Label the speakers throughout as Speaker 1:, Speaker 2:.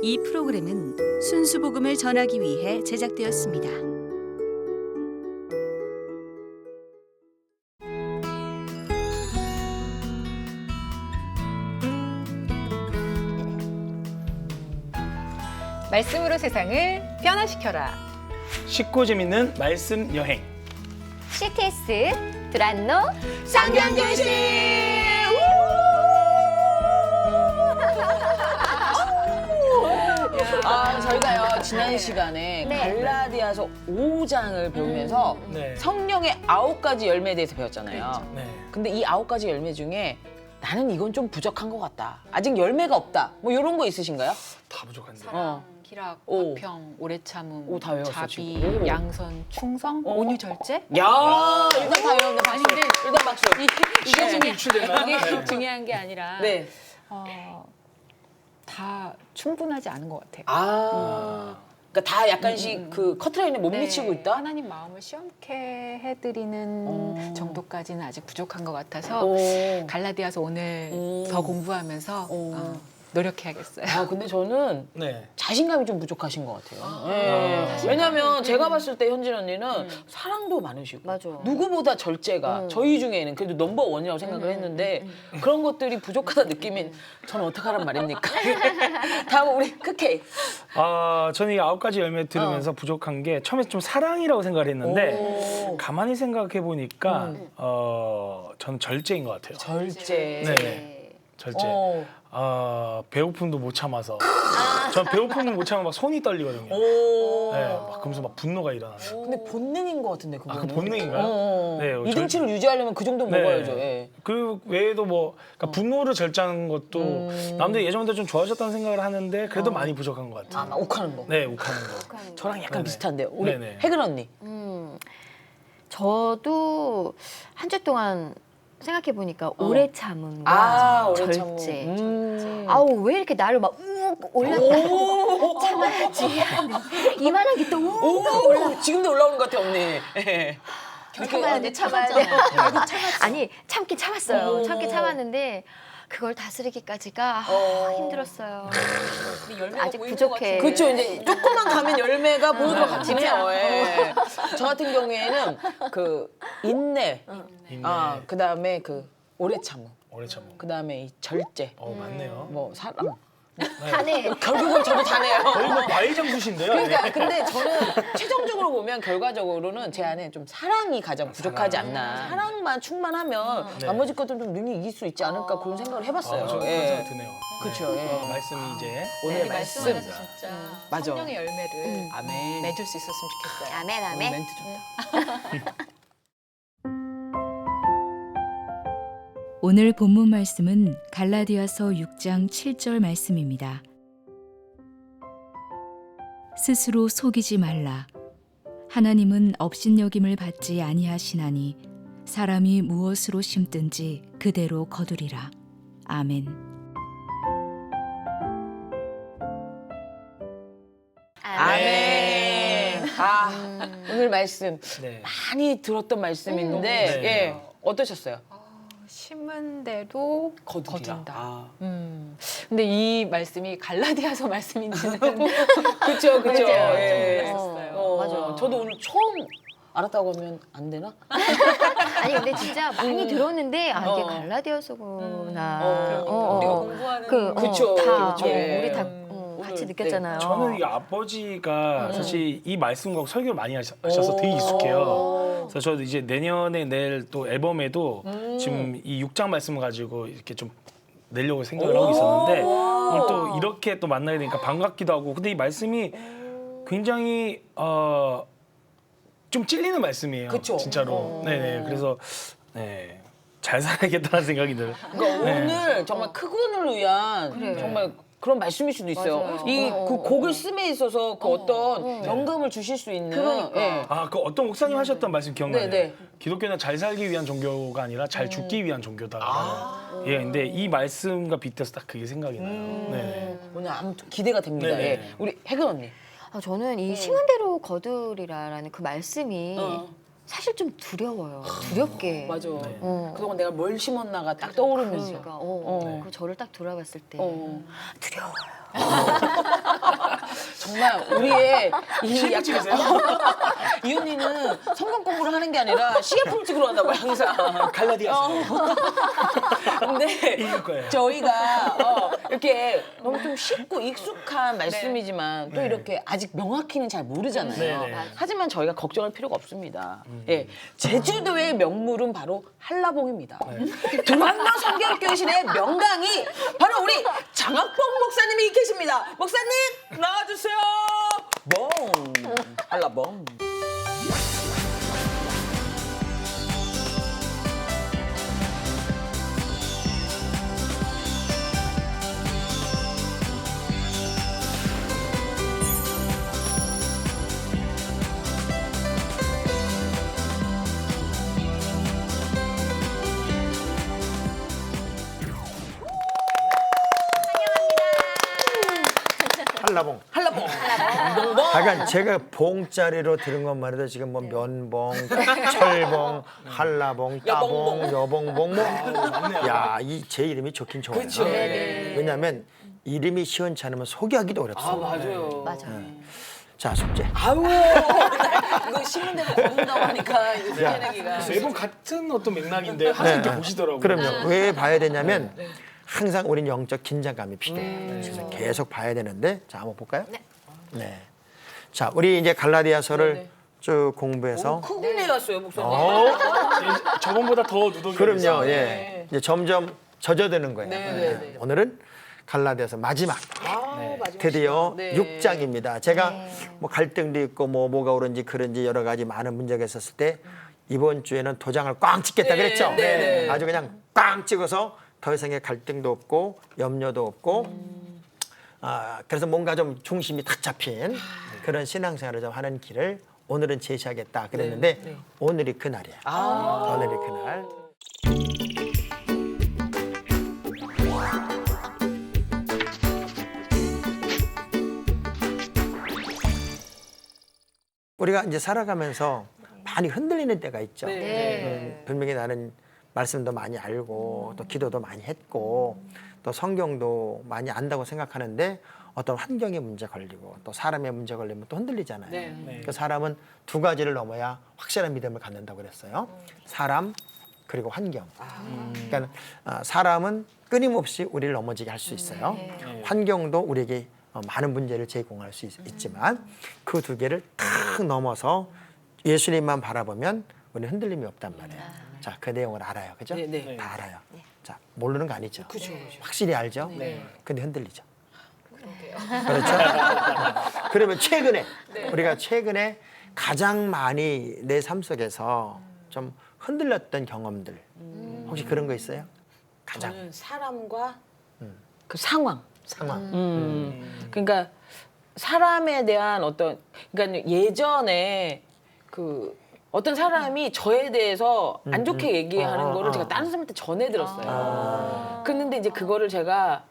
Speaker 1: 이 프로그램은 순수 복음을 전하기 위해 제작되었습니다.
Speaker 2: 말씀으로 세상을 변화시켜라.
Speaker 3: 쉽고 재밌는 말씀 여행.
Speaker 4: CTS 드란노
Speaker 2: 성경교실.
Speaker 5: 저희가요 지난 시간에
Speaker 4: 네.
Speaker 5: 갈라디아서 5장을 배우면서
Speaker 3: 네.
Speaker 5: 성령의 9가지 열매에 대해서 배웠잖아요.
Speaker 3: 네.
Speaker 5: 근데 이 9가지 열매 중에 나는 이건 좀 부족한 것 같다. 아직 열매가 없다. 뭐 이런 거 있으신가요?
Speaker 3: 다 부족한데.
Speaker 5: 어.
Speaker 2: 기락,
Speaker 5: 오.
Speaker 2: 화평, 오래 참음,
Speaker 5: 오, 다 외웠어,
Speaker 2: 자비,
Speaker 5: 지금. 오.
Speaker 2: 양선, 충성, 온유 절제.
Speaker 5: 야, 일단 다 외웠는데 박수.
Speaker 2: 아니, 근데
Speaker 5: 일단 박수.
Speaker 2: 이게
Speaker 3: 유출됐나요?
Speaker 2: 이게
Speaker 3: 네.
Speaker 2: 중요한 게 아니라
Speaker 5: 네.
Speaker 2: 다 충분하지 않은 것 같아요.
Speaker 5: 그러니까 다 약간씩 그 커트라인에 못
Speaker 2: 네,
Speaker 5: 미치고 있다.
Speaker 2: 하나님 마음을 시험케 해드리는 정도까지는 아직 부족한 것 같아서
Speaker 5: 오.
Speaker 2: 갈라디아서 오늘 더 공부하면서 노력해야겠어요.
Speaker 5: 아 근데 저는
Speaker 3: 네.
Speaker 5: 자신감이 좀 부족하신 것 같아요. 네. 왜냐면 제가 봤을 때 현진 언니는 사랑도 많으시고
Speaker 4: 맞아.
Speaker 5: 누구보다 절제가 저희 중에는 그래도 넘버 원이라고 생각을 했는데 그런 것들이 부족하다 느끼면 저는 어떡하란 말입니까? 다음 우리 크케이.
Speaker 3: 저는 이 9가지 열매 들으면서 부족한 게 처음에 좀 사랑이라고 생각을 했는데 가만히 생각해 보니까 저는 절제인 것 같아요.
Speaker 5: 절제.
Speaker 3: 네. 절제.
Speaker 5: 어.
Speaker 3: 배고픔도 못 참아서. 전 배고픔을 못 참아 막 손이 떨리거든요.
Speaker 5: 오.
Speaker 3: 네, 막 그러면서 막 분노가 일어나요.
Speaker 5: 근데 본능인 것 같은데 그거는.
Speaker 3: 그 본능인가요? 네,
Speaker 5: 이등치를 유지하려면 그 정도
Speaker 3: 네.
Speaker 5: 먹어야죠. 예.
Speaker 3: 그 외에도 뭐 그러니까 분노를 절제하는 것도 남들 예전보다 좀 좋아졌다는 생각을 하는데 그래도 많이 부족한 것 같아요.
Speaker 5: 막 욱하는 거.
Speaker 3: 네, 욱하는 거.
Speaker 5: 저랑 약간
Speaker 3: 네네.
Speaker 5: 비슷한데요. 우리
Speaker 3: 네네.
Speaker 5: 혜근 언니.
Speaker 4: 저도 한 주 동안 생각해 보니까 오래 참음과
Speaker 5: 오래 참고.
Speaker 4: 절제. 아우 왜 이렇게 나를 막 욱 올랐다 참아야지. 이만한 게 또 욱 올라.
Speaker 5: 지금도 올라오는 것 같아 언니. 예.
Speaker 4: 참아야 돼, 참아야 돼. 아니 참긴 참았어요. 참긴 참았는데 그걸 다스리기까지가 힘들었어요. 아직 부족해.
Speaker 5: 그렇죠. 이제 조금만 가면 열매가 보일 것 같긴 해요. 예. 저 같은 경우에는 그 인내,
Speaker 3: 인내.
Speaker 5: 그다음에 그 오래 참음,
Speaker 3: 오래 참고.
Speaker 5: 그다음에 이 절제,
Speaker 3: 맞네요.
Speaker 5: 뭐 사랑.
Speaker 4: 다네.
Speaker 5: 결국은 저도 다네요.
Speaker 3: 거의 뭐 과일장수신데요.
Speaker 5: 그러니까 근데 저는 최종적으로 보면 결과적으로는 제 안에 좀 사랑이 가장 부족하지 않나. 사랑만 충만하면
Speaker 3: 네.
Speaker 5: 나머지 것들 좀 능히 이길 수 있지 않을까 그런 생각을 해봤어요.
Speaker 3: 저 그런
Speaker 5: 예.
Speaker 3: 생각 드네요.
Speaker 5: 그쵸,
Speaker 3: 네.
Speaker 5: 예.
Speaker 3: 말씀이 이제
Speaker 5: 오늘
Speaker 2: 말씀
Speaker 5: 말씀.
Speaker 2: 안에서 진짜
Speaker 5: 맞아.
Speaker 2: 성령의 열매를
Speaker 5: 아멘.
Speaker 2: 맺을 수 있었으면 좋겠어요.
Speaker 4: 아멘 아멘.
Speaker 5: 멘트 좋다.
Speaker 1: 오늘 본문 말씀은 갈라디아서 6장 7절 말씀입니다. 스스로 속이지 말라. 하나님은 업신여김을 받지 아니하시나니 사람이 무엇으로 심든지 그대로 거두리라. 아멘.
Speaker 5: 아멘. 오늘 말씀
Speaker 3: 네.
Speaker 5: 많이 들었던 말씀인데
Speaker 3: 네.
Speaker 5: 예. 어떠셨어요?
Speaker 2: 심은 대로
Speaker 5: 거두리라.
Speaker 2: 거둔다. 근데 이 말씀이 갈라디아서 말씀인지는
Speaker 5: 그렇죠, 그렇죠.
Speaker 2: 좀 몰랐었어요.
Speaker 5: 맞아. 저도 오늘 처음 알았다고 하면 안 되나?
Speaker 4: 아니 근데 진짜 많이 들었는데 이게 갈라디아서구나.
Speaker 2: 우리가 공부하는
Speaker 5: 그쵸,
Speaker 4: 다
Speaker 5: 그쵸. 예.
Speaker 4: 우리 다
Speaker 5: 오늘,
Speaker 4: 같이
Speaker 5: 네.
Speaker 4: 느꼈잖아요.
Speaker 3: 저는 이 아버지가 사실 이 말씀과 설교를 많이 하셔서 되게 익숙해요. 그래서 저도 이제 내년에 낼 또 앨범에도 지금 이 6장 말씀을 가지고 이렇게 좀 내려고 생각을 하고 있었는데 오늘 또 이렇게 또 만나게 되니까 반갑기도 하고 근데 이 말씀이 굉장히 좀 찔리는 말씀이에요.
Speaker 5: 그쵸.
Speaker 3: 진짜로. 네네. 그래서 네. 잘 살아야겠다는 생각이 들어요.
Speaker 5: 그러니까
Speaker 3: 네.
Speaker 5: 오늘 정말 크군을 위한 정말 그런 말씀일 수도 있어요.
Speaker 4: 맞아요.
Speaker 5: 이 그 곡을 씀에 있어서 그 어떤 영감을 주실 수 있는.
Speaker 4: 그러니까.
Speaker 5: 예.
Speaker 3: 그 어떤 목사님 하셨던 말씀 기억나요?
Speaker 5: 네.
Speaker 3: 기독교는 잘 살기 위한 종교가 아니라 잘 죽기 위한 종교다. 예, 근데 이 말씀과 빗대서 딱 그게 생각이 나요. 네.
Speaker 5: 오늘 아무튼 기대가 됩니다.
Speaker 3: 네네.
Speaker 5: 예. 우리 혜근 언니.
Speaker 4: 저는 이 심은 대로 거두리라라는 그 말씀이 사실 좀 두려워요. 두렵게.
Speaker 5: 맞아.
Speaker 3: 네.
Speaker 5: 그동안 내가 뭘 심었나가 딱 떠오르면서.
Speaker 4: 그러니까
Speaker 3: 네.
Speaker 4: 그 저를 딱 돌아봤을 때
Speaker 5: 어.
Speaker 4: 두려워요.
Speaker 5: 그냥 우리의 이
Speaker 3: 시프 찍으세요?
Speaker 5: 이 언니는 성경 공부를 하는 게 아니라 시계품 찍으러 간다고요 항상.
Speaker 3: 갈라디아서.
Speaker 5: 근데
Speaker 3: 이길 거예요.
Speaker 5: 저희가 이렇게 너무 좀 쉽고 익숙한 말씀이지만 또 이렇게 아직 명확히는 잘 모르잖아요.
Speaker 3: 네, 네.
Speaker 5: 하지만 저희가 걱정할 필요가 없습니다. 예, 제주도의 명물은 바로 한라봉입니다. 두만노 성경교신의 명강이 바로 우리 장학봉 목사님이 계십니다. 목사님 나와주세요. 봉 한라봉.
Speaker 6: 한라봉.
Speaker 5: 한라봉.
Speaker 6: 약간 제가 봉자리로 들은 것만 해도 지금 뭐 면봉, 철봉, 한라봉, 따봉, 여봉봉 뭐. 야, 이 제 이름이 좋긴 좋아요.
Speaker 5: 그렇죠.
Speaker 6: 왜냐하면 이름이 시원치 않으면 소개하기도
Speaker 5: 아
Speaker 6: 어렵습니다.
Speaker 5: 맞아요.
Speaker 4: 맞아요.
Speaker 6: 자, 숙제.
Speaker 5: 아우 이거 신문대고 검는다고 하니까 이거 숙제내기가.
Speaker 3: 매번 같은 어떤 맥락인데 항상 이렇게 보시더라고요.
Speaker 6: 그럼요. 왜 봐야 되냐면 항상 우린 영적 긴장감이 필요해요. 그래서 계속 봐야 되는데 자, 한번 볼까요? 네. 자, 우리 이제 갈라디아서를 쭉 공부해서
Speaker 5: 큰 군대 갔어요 목사님.
Speaker 3: 저번보다 더 누더기.
Speaker 6: 그럼요. 예. 이제 점점 젖어드는 거예요.
Speaker 5: 네.
Speaker 6: 오늘은 갈라디아서 마지막
Speaker 5: 마지막
Speaker 6: 드디어
Speaker 5: 시간. 네.
Speaker 6: 6장입니다. 제가 뭐 갈등도 있고 뭐가 그런지 여러 가지 많은 문제가 있었을 때 이번 주에는 도장을 꽝 찍겠다 그랬죠.
Speaker 5: 네.
Speaker 6: 아주 그냥 꽝 찍어서 더 이상의 갈등도 없고 염려도 없고 그래서 뭔가 좀 중심이 탁 잡힌 그런 신앙생활을 좀 하는 길을 오늘은 제시하겠다 그랬는데 오늘이 그날이에요. 오늘이 그날. 우리가 이제 살아가면서 많이 흔들리는 때가 있죠. 분명히 나는 말씀도 많이 알고 또 기도도 많이 했고 또 성경도 많이 안다고 생각하는데 어떤 환경에 문제 걸리고 또 사람의 문제 걸리면 또 흔들리잖아요. 그 사람은 두 가지를 넘어야 확실한 믿음을 갖는다고 그랬어요. 사람 그리고 환경. 그러니까 사람은 끊임없이 우리를 넘어지게 할 수 있어요. 환경도 우리에게 많은 문제를 제공할 수 있지만 그 두 개를 탁 넘어서 예수님만 바라보면 우리는 흔들림이 없단 말이에요. 자, 그 내용을 알아요. 그죠?
Speaker 5: 네.
Speaker 6: 다 알아요. 자, 모르는 거 아니죠?
Speaker 5: 그죠.
Speaker 6: 확실히 알죠? 근데 흔들리죠. 그렇죠? 그러면 최근에 우리가 최근에 가장 많이 내 삶 속에서 좀 흔들렸던 경험들 혹시 그런 거 있어요? 가장
Speaker 5: 저는 사람과 그 상황.
Speaker 6: 상황.
Speaker 5: 그러니까 사람에 대한 어떤 그러니까 예전에 그 어떤 사람이 저에 대해서 안 좋게 얘기하는 거를 제가 다른 사람한테 전해 들었어요. 그런데 이제 그거를 제가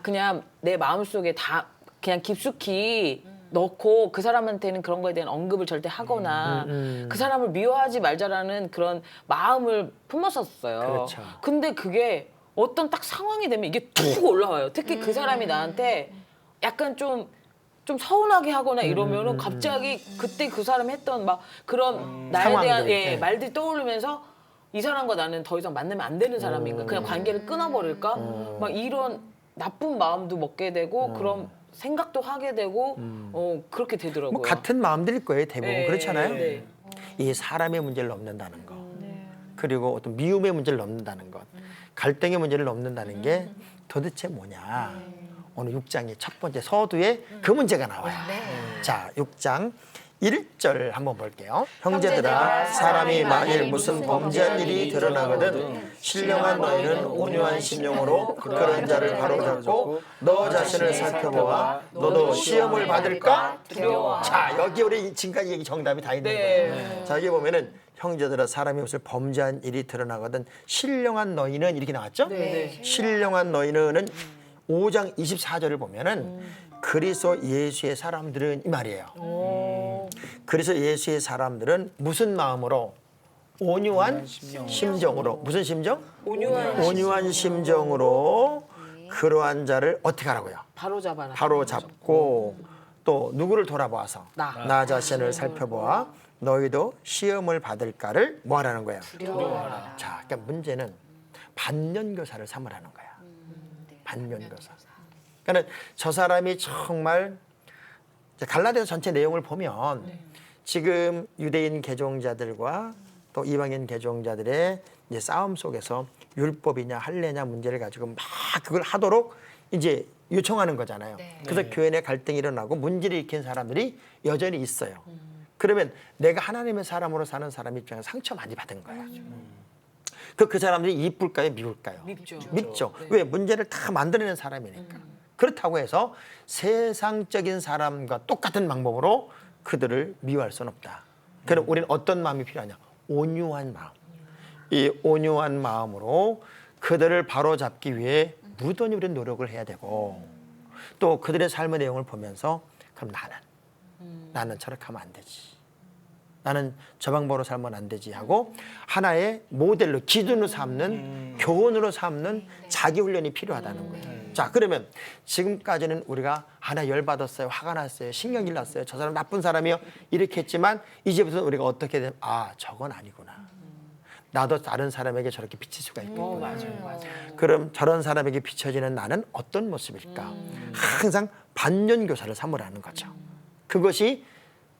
Speaker 5: 그냥 내 마음속에 다 그냥 깊숙이 넣고 그 사람한테는 그런 거에 대한 언급을 절대 하거나 그 사람을 미워하지 말자라는 그런 마음을 품었었어요.
Speaker 6: 그렇죠.
Speaker 5: 근데 그게 어떤 딱 상황이 되면 이게 툭 올라와요. 특히 그 사람이 나한테 약간 좀 서운하게 하거나 이러면은 갑자기 그때 그 사람이 했던 막 그런 나에
Speaker 6: 상황들,
Speaker 5: 대한
Speaker 6: 네.
Speaker 5: 말들이 떠오르면서 이 사람과 나는 더 이상 만나면 안 되는 사람인가? 그냥 관계를 끊어버릴까? 막 이런 나쁜 마음도 먹게 되고 그런 생각도 하게 되고 그렇게 되더라고요.
Speaker 6: 뭐 같은 마음들일 거예요. 대부분
Speaker 5: 네,
Speaker 6: 그렇잖아요.
Speaker 5: 네.
Speaker 6: 이 사람의 문제를 넘는다는 거, 그리고 어떤 미움의 문제를 넘는다는 것, 갈등의 문제를 넘는다는 게 도대체 뭐냐? 오늘 6장의 첫 번째 서두에 그 문제가 나와요. 자, 6장 1절 한번 볼게요. 형제들아, 사람이 만일 무슨 범죄한 일이 드러나거든 신령한 너희는 온유한 심령으로 그런 자를 바로잡고 너 자신을 살펴보아 너도 시험을 받을까 두려워. 자, 여기 우리 지금까지 얘기 정답이 다 있는 거예요. 자, 여기 보면은 형제들아, 사람이 무슨 범죄한 일이 드러나거든 신령한 너희는 이렇게 나왔죠? 신령한 너희는 5장 24절을 보면은 그리스도 예수의 사람들은 이 말이에요. 그래서 예수의 사람들은 무슨 마음으로? 온유한 심정으로. 무슨 심정? 온유한 심정으로 그러한 자를 어떻게 하라고요?
Speaker 5: 바로 잡아라.
Speaker 6: 바로 잡고 또 누구를 돌아보아서 나 자신을 살펴보아 너희도 시험을 받을까를 뭐 하라는 거야?
Speaker 2: 두려워하라.
Speaker 6: 자, 그러니까 문제는 반면교사를 삼으라는 거야. 반면교사. 그러니까 저 사람이 정말 이제 갈라디아서 전체 내용을 보면 지금 유대인 개종자들과 또 이방인 개종자들의 이제 싸움 속에서 율법이냐 할례냐 문제를 가지고 막 그걸 하도록 이제 요청하는 거잖아요. 그래서 교회 내 갈등이 일어나고 문제를 일으킨 사람들이 여전히 있어요. 그러면 내가 하나님의 사람으로 사는 사람 입장에서 상처 많이 받은 거예요. 그 사람들이 이쁠까요, 미울까요? 밉죠. 왜? 문제를 다 만들어낸 사람이니까. 그렇다고 해서 세상적인 사람과 똑같은 방법으로 그들을 미워할 수는 없다. 그럼 우리는 어떤 마음이 필요하냐? 온유한 마음. 이 온유한 마음으로 그들을 바로잡기 위해 무던히 우리는 노력을 해야 되고 또 그들의 삶의 내용을 보면서 그럼 나는 저렇게 하면 안 되지. 나는 저 방법으로 살면 안 되지 하고 하나의 모델로 기준으로 삼는 교훈으로 삼는 자기 훈련이 필요하다는 거예요. 자, 그러면 지금까지는 우리가 하나 열받았어요, 화가 났어요, 신경질 났어요, 저 사람 나쁜 사람이요 이렇게 했지만 이제부터 우리가 어떻게 되면 저건 아니구나. 나도 다른 사람에게 저렇게 비칠 수가 있겠구나. 그럼 저런 사람에게 비춰지는 나는 어떤 모습일까? 항상 반면교사를 삼으라는 거죠. 그것이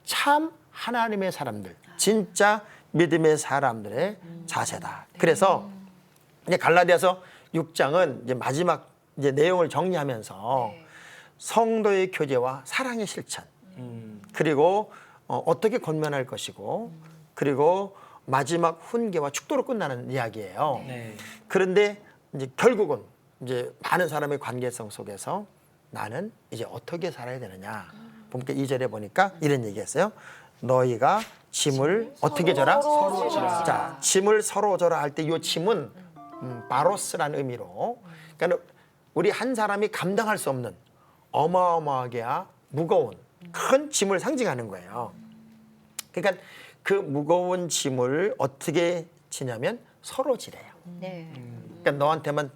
Speaker 6: 참 하나님의 사람들, 진짜 믿음의 사람들의 자세다. 그래서 이제 갈라디아서 6장은 이제 마지막 이제 내용을 정리하면서 성도의 교제와 사랑의 실천, 그리고 어떻게 권면할 것이고, 그리고 마지막 훈계와 축도로 끝나는 이야기예요. 그런데 이제 결국은 이제 많은 사람의 관계성 속에서 나는 이제 어떻게 살아야 되느냐. 보니까 2절에 보니까 이런 얘기했어요. 너희가 짐을 어떻게 져라? 서로 져라. 자, 짐을 서로 져라 할 때 이 짐은 바로스라는 의미로, 그러니까 우리 한 사람이 감당할 수 없는 어마어마하게 무거운 큰 짐을 상징하는 거예요. 그러니까 그 무거운 짐을 어떻게 지냐면 서로 지래요. 그러니까 너한테만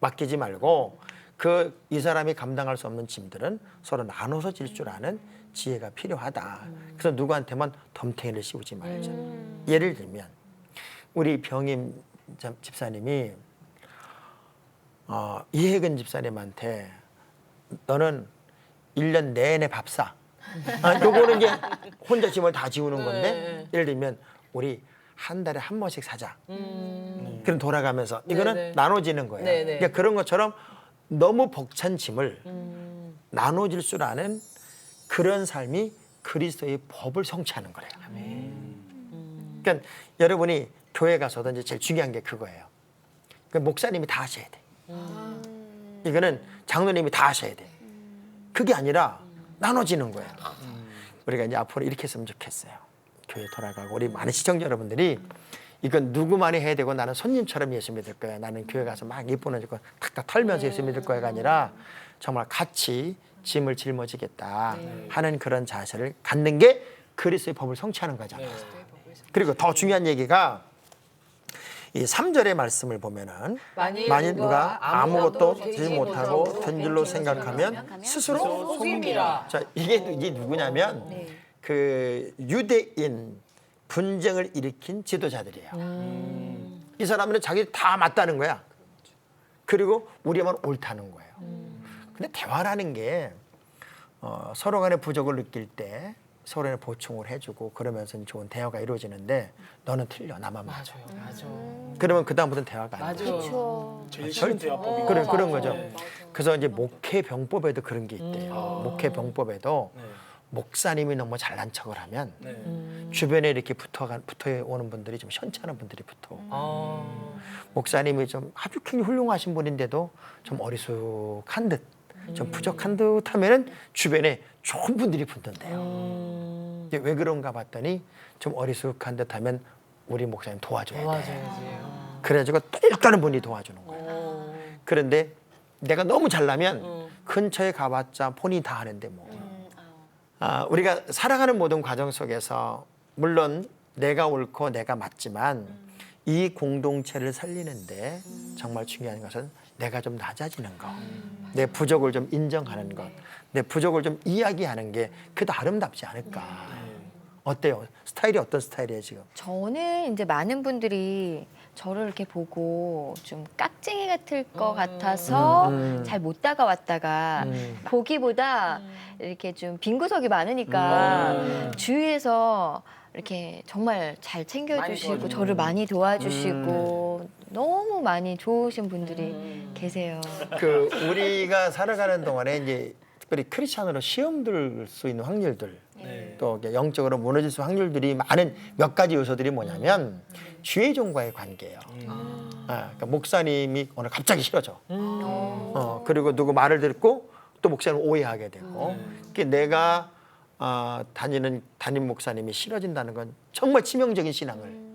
Speaker 6: 맡기지 말고 이 사람이 감당할 수 없는 짐들은 서로 나눠서 질 줄 아는 지혜가 필요하다. 그래서 누구한테만 덤탱이를 씌우지 말자. 예를 들면 우리 병임 집사님이 이혜근 집사님한테 너는 1년 내내 밥 사. 요거는 이제 혼자 짐을 다 지우는 건데 예를 들면 우리 한 달에 한 번씩 사자. 그럼 돌아가면서 이거는 나눠지는 거예요. 그러니까 그런 것처럼 너무 벅찬 짐을 나눠질 줄 아는 그런 삶이 그리스도의 법을 성취하는 거래요. 그러니까 여러분이 교회 가서도 이제 제일 중요한 게 그거예요. 그러니까 목사님이 다 하셔야 돼. 이거는 장로님이 다 하셔야 돼. 그게 아니라 나눠지는 거예요. 우리가 이제 앞으로 이렇게 했으면 좋겠어요. 교회 돌아가고 우리 많은 시청자 여러분들이 이건 누구만이 해야 되고 나는 손님처럼 예수 믿을 거야. 나는 교회 가서 막 예쁘는 거 탁탁 털면서 예수 믿을 거야가 아니라 정말 같이 짐을 짊어지겠다 하는 그런 자세를 갖는 게 그리스도의 법을 성취하는 거잖아요. 그리고 더 중요한 얘기가 이 3절의 말씀을 보면은 만일 누가 아무것도 되지 못하고 된 줄로 생각하면 스스로
Speaker 5: 속임이라.
Speaker 6: 자, 이게 누구냐면 그 유대인 분쟁을 일으킨 지도자들이에요. 이 사람들은 자기 다 맞다는 거야. 그리고 우리만 옳다는 거예요. 근데 대화라는 게 서로 간의 부족을 느낄 때 서로의 보충을 해주고 그러면서 좋은 대화가 이루어지는데 너는 틀려 나만 맞아. 그러면 그 다음부터는 대화가 안 돼.
Speaker 3: 제일 쉬운 대화법이
Speaker 6: 그런 거죠. 그래서 이제 목회 병법에도 그런 게 있대요. 목회 병법에도 목사님이 너무 잘난 척을 하면 주변에 이렇게 붙어 오는 분들이 좀 현찮은 분들이 붙어. 목사님이 좀 아주 굉장히 훌륭하신 분인데도 좀 어리숙한 듯, 좀 부족한 듯 하면은 주변에 좋은 분들이 붙는데요. 이게 왜 그런가 봤더니 좀 어리숙한 듯 하면 우리 목사님 도와줘야 돼. 그래가지고 또 일단은 분이 도와주는 거예요. 그런데 내가 너무 잘나면 근처에 가봤자 본인이 다 하는데 뭐. 우리가 살아가는 모든 과정 속에서 물론 내가 옳고 내가 맞지만 이 공동체를 살리는데 정말 중요한 것은 내가 좀 낮아지는 거, 내 부족을 좀 인정하는 것, 내 부족을 좀 이야기하는 게 그래도 아름답지 않을까. 어때요? 스타일이 어떤 스타일이에요 지금?
Speaker 4: 저는 이제 많은 분들이 저를 이렇게 보고 좀 깍쟁이 같을 것 같아서 잘 못 다가왔다가 보기보다 이렇게 좀 빈 구석이 많으니까 주위에서 이렇게 정말 잘 챙겨주시고 저를 많이 도와주시고 너무 많이 좋으신 분들이 계세요.
Speaker 6: 그 우리가 살아가는 동안에 이제 특별히 크리스찬으로 시험 들 수 있는 확률들, 또 이렇게 영적으로 무너질 수 확률들이 많은 몇 가지 요소들이 뭐냐면 주의종과의 관계예요. 그러니까 목사님이 오늘 갑자기 싫어져. 그리고 누구 말을 듣고 또 목사님 오해하게 되고. 그러니까 내가 다니는 담임 목사님이 싫어진다는 건 정말 치명적인 신앙을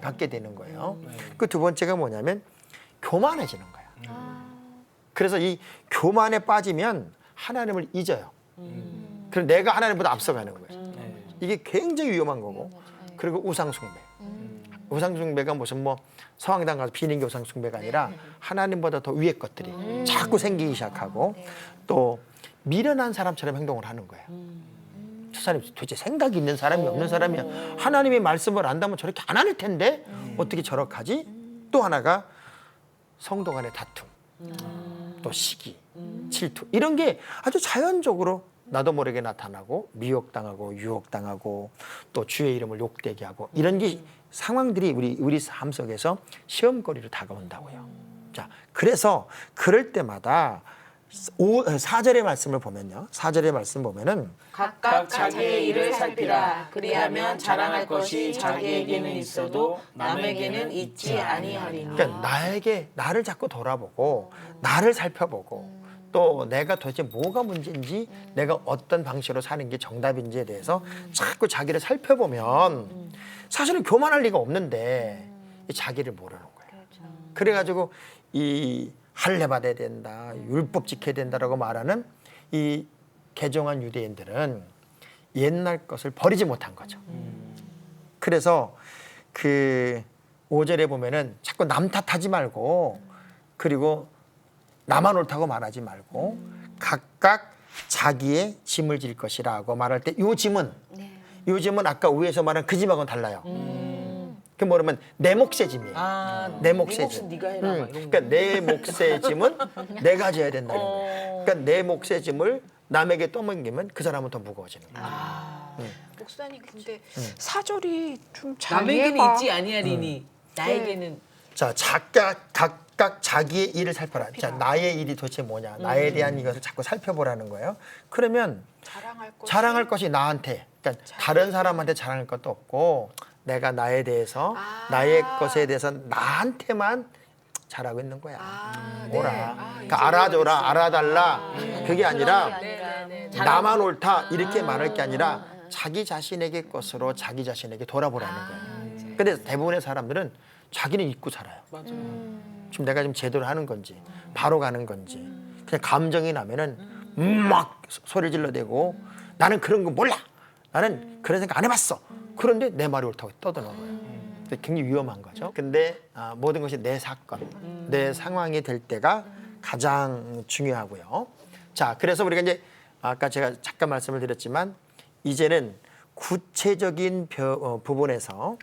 Speaker 6: 갖게 되는 거예요. 그 두 번째가 뭐냐면 교만해지는 거야. 그래서 이 교만에 빠지면 하나님을 잊어요. 그럼 내가 하나님보다 앞서가는 거예요. 이게 굉장히 위험한 거고. 그리고 우상숭배. 우상숭배가 무슨 뭐 성황당 가서 비는 게 우상숭배가 아니라 하나님보다 더 위의 것들이 자꾸 생기기 시작하고 또 미련한 사람처럼 행동을 하는 거예요. 저 사람이 도대체 생각이 있는 사람이 없는 사람이야. 하나님의 말씀을 안다면 저렇게 안 할 텐데 어떻게 저렇게 하지? 또 하나가 성도 간의 다툼, 또 시기, 질투 이런 게 아주 자연적으로 나도 모르게 나타나고 미혹당하고 유혹당하고 또 주의 이름을 욕되게 하고 이런 게 상황들이 우리 삶 속에서 시험거리로 다가온다고요. 자, 그래서 그럴 때마다 4절의 말씀을 보면요. 4절의 말씀 보면은
Speaker 5: 각각 자기의 일을 살피라. 그리하면 자랑할 것이 자기에게는 있어도 남에게는 있지 아니하리니.
Speaker 6: 그러니까 나를 자꾸 돌아보고 나를 살펴보고 또 내가 도대체 뭐가 문제인지 내가 어떤 방식으로 사는 게 정답인지에 대해서 자꾸 자기를 살펴보면 사실은 교만할 리가 없는데 자기를 모르는 거예요. 그래가지고 이 할례 받아야 된다, 율법 지켜야 된다라고 말하는 이 개종한 유대인들은 옛날 것을 버리지 못한 거죠. 그래서 그 5절에 보면은 자꾸 남 탓하지 말고 그리고 나만 옳다고 말하지 말고 각각 자기의 짐을 질 것이라고 말할 때 요 짐은 아까 위에서 말한 그 짐하고는 달라요. 그 뭐냐면 내 몫의 짐이에요. 내 몫의 짐.
Speaker 5: 네가 해라. 막 이런
Speaker 6: 그러니까 내 몫의 짐은 내가 져야 된다는 거예요. 그러니까 내 몫의 짐을 남에게 떠넘기면 그 사람은 더 무거워지는 거예요.
Speaker 2: 목사님 근데 사절이 좀 잘
Speaker 5: 남에게는
Speaker 2: 이해가
Speaker 5: 있지 아니하리니 나에게는
Speaker 6: 자, 각각 자기의 일을 살펴라. 자, 나의 일이 도대체 뭐냐? 나에 대한 이것을 자꾸 살펴보라는 거예요. 그러면 자랑할 것이 나한테, 그러니까 다른 사람한테 자랑할 것도 없고 내가 나에 대해서 나의 것에 대해서 나한테만 잘하고 있는 거야. 뭐라? 그러니까 알아줘라, 알아달라. 그게 아니라 나만 옳다 이렇게 말할 게 아니라 자기 자신에게 것으로 자기 자신에게 돌아보라는 거예요. 근데 대부분의 사람들은 자기는 잊고 살아요. 지금 내가 지금 제대로 하는 건지 바로 가는 건지 그냥 감정이 나면은 막 소리 질러대고 나는 그런 거 몰라. 나는 그런 생각 안 해봤어. 그런데 내 말이 옳다고 떠드는 거예요. 굉장히 위험한 거죠. 근데 모든 것이 내 사건, 내 상황이 될 때가 가장 중요하고요. 자, 그래서 우리가 이제 아까 제가 잠깐 말씀을 드렸지만 이제는 구체적인 부분에서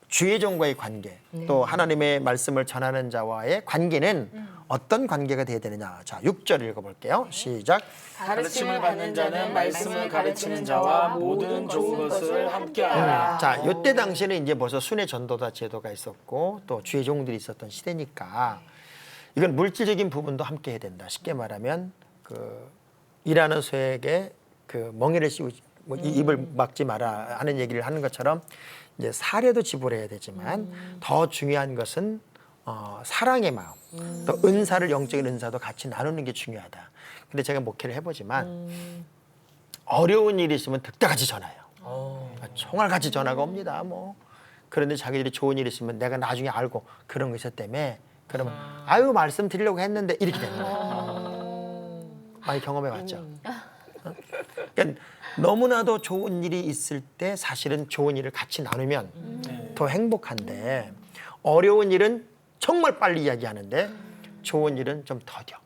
Speaker 6: 주의 종과의 관계, 또 하나님의 말씀을 전하는 자와의 관계는 어떤 관계가 되어야 되느냐. 자, 6절 읽어볼게요. 시작.
Speaker 5: 가르침을 받는 자는 말씀을 가르치는 자와 모든 좋은 것을 함께하라.
Speaker 6: 자, 이때 당시에는 이제 벌써 순회 전도자 제도가 있었고 또 주의 종들이 있었던 시대니까 이건 물질적인 부분도 함께 해야 된다. 쉽게 말하면 그 일하는 소에게 그 멍에를 씌우지 뭐 입을 막지 마라 하는 얘기를 하는 것처럼 이제 사례도 지불해야 되지만 더 중요한 것은 사랑의 마음, 또 은사를 영적인 은사도 같이 나누는 게 중요하다. 근데 제가 목회를 해보지만 어려운 일이 있으면 득달같이 전화해요. 총알같이 전화가 옵니다. 뭐 그런데 자기들이 좋은 일이 있으면 내가 나중에 알고 그런 거 있었다며 그러면 아유 말씀드리려고 했는데 이렇게 되는 거예요. 많이 경험해봤죠. 그러니까 너무나도 좋은 일이 있을 때 사실은 좋은 일을 같이 나누면 더 행복한데 어려운 일은 정말 빨리 이야기하는데 좋은 일은 좀 더뎌.